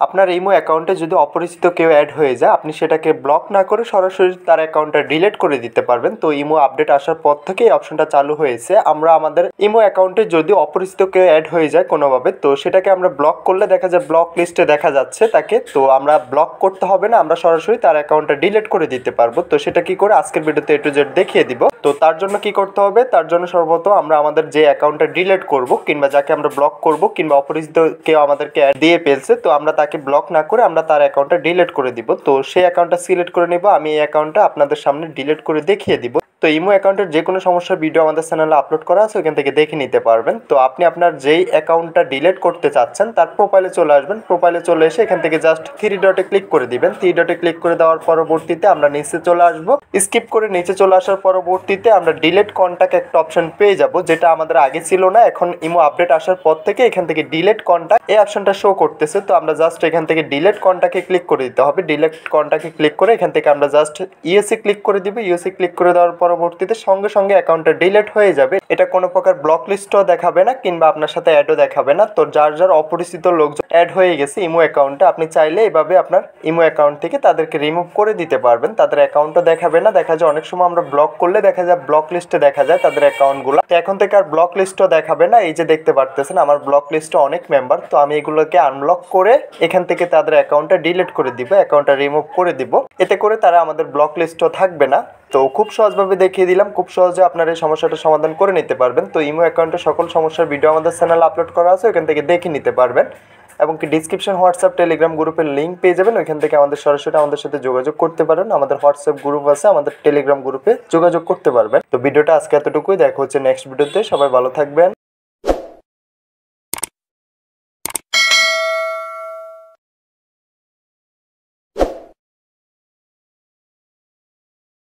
আপনার ইমো অ্যাকাউন্টে যদি অপরিচিত কেউ অ্যাড হয়ে যায়, আপনি সেটাকে ব্লক না করে সরাসরি তার অ্যাকাউন্টটা ডিলিট করে দিতে পারবেন। তো ইমো আপডেট আসার পর থেকে এই অপশনটা চালু হয়েছে। আমরা আমাদের ইমো অ্যাকাউন্টে যদি অপরিচিত কেউ অ্যাড হয়ে যায় কোনোভাবে, তো সেটাকে আমরা ব্লক করলে দেখা যায় ব্লক লিস্টে দেখা যাচ্ছে তাকে। তো আমরা ব্লক করতে হবে না, আমরা সরাসরি তার অ্যাকাউন্টটা ডিলিট করে দিতে পারবো। তো সেটা কি করে আজকের ভিডিওতে A to Z দেখিয়ে দিব। তো তার জন্য কি করতে হবে, তার জন্য সর্বপ্রথম আমরা আমাদের যে অ্যাকাউন্টটা ডিলিট করব কিংবা যাকে আমরা ব্লক করব কিংবা অপরিচিত কেউ আমাদেরকে অ্যাড দিয়ে ফেলছে, তো আমরা তাকে ব্লক না করে আমরা তার অ্যাকাউন্টটা ডিলিট করে দিব। তো সেই অ্যাকাউন্টটা সিলেক্ট করে নেব। আমি এই অ্যাকাউন্টটা আপনাদের সামনে ডিলিট করে দেখিয়ে দিব। তো ইমো অ্যাকাউন্টের যে কোনো সমস্যার ভিডিও আমাদের চ্যানেলে আপলোড করা আছে, ওখান থেকে দেখে নিতে পারবেন। তো আপনি আপনার যেই অ্যাকাউন্টটা ডিলিট করতে চাচ্ছেন তার প্রোফাইলে চলে আসবেন। প্রোফাইলে চলে এসে এখান থেকে জাস্ট 3 ডটে ক্লিক করে দিবেন। 3 ডটে ক্লিক করে দেওয়ার পরবর্তীতে আমরা নিচে চলে আসবো। স্কিপ করে নিচে চলে আসার পরবর্তীতে আমরা ডিলিট কন্টাক্ট একটা অপশন পেয়ে যাব, যেটা আমাদের আগে ছিল না। এখন ইমো আপডেট আসার পর থেকে এখান থেকে ডিলিট কন্টাক্ট এই অপশনটা শো করতেছে। তো আমরা জাস্ট এখান থেকে ডিলিট কন্টাক্টে ক্লিক করে দিতে হবে। ডিলিট কন্টাক্টে ক্লিক করে এখান থেকে আমরা জাস্ট ইউএসএ ক্লিক করে দিব। ইউএসএ ক্লিক করে দেওয়ার পরবর্তীতে সঙ্গে সঙ্গে অ্যাকাউন্টটা ডিলিট হয়ে যাবে। এটা কোনো প্রকার ব্লক লিস্টও দেখাবে না কিংবা আপনার সাথে অ্যাডও দেখাবে না। তো যার যার অপরিচিত লোকজন অ্যাড হয়ে গেছে ইমো অ্যাকাউন্টে, আপনি চাইলে এভাবে আপনার ইমো অ্যাকাউন্ট থেকে তাদেরকে রিমুভ করে দিতে পারবেন। তাদের অ্যাকাউন্টও দেখাবে না। দেখা যায় অনেক সময় আমরা ব্লক করলে দেখা যায় ব্লক লিস্টে দেখা যায় তাদের অ্যাকাউন্টগুলো। তো এখন থেকে আর ব্লক লিস্টও দেখাবে না। এই যে দেখতে পারতেছেন আমার ব্লক লিস্টে অনেক মেম্বার। তো আমি এগুলোকে আনব্লক করে এখান থেকে তাদের অ্যাকাউন্টটা ডিলিট করে দিব, অ্যাকাউন্টটা রিমুভ করে দিব। এতে করে তারা আমাদের ব্লক লিস্টও থাকবে না। তো খুব সহজভাবে দেখিয়ে দিলাম, খুব সহজে আপনার এই সমস্যাটা সমাধান করে নিতে পারবেন। তো ইমো অ্যাকাউন্টে সকল সমস্যার ভিডিও আমাদের চ্যানেলে আপলোড করা আছে, ওখান থেকে দেখে নিতে পারবেন। এবং কি ডিসক্রিপশন হোয়াটসঅ্যাপ টেলিগ্রাম গ্রুপের লিঙ্ক পেয়ে যাবেন, ওইখান থেকে আমাদের সরাসরি আমাদের সাথে যোগাযোগ করতে পারেন। আমাদের হোয়াটসঅ্যাপ গ্রুপ আছে, আমাদের টেলিগ্রাম গ্রুপে যোগাযোগ করতে পারবেন। তো ভিডিওটা আজকে এতটুকুই, দেখা হচ্ছে নেক্সট ভিডিওতে। সবাই ভালো থাকবেন।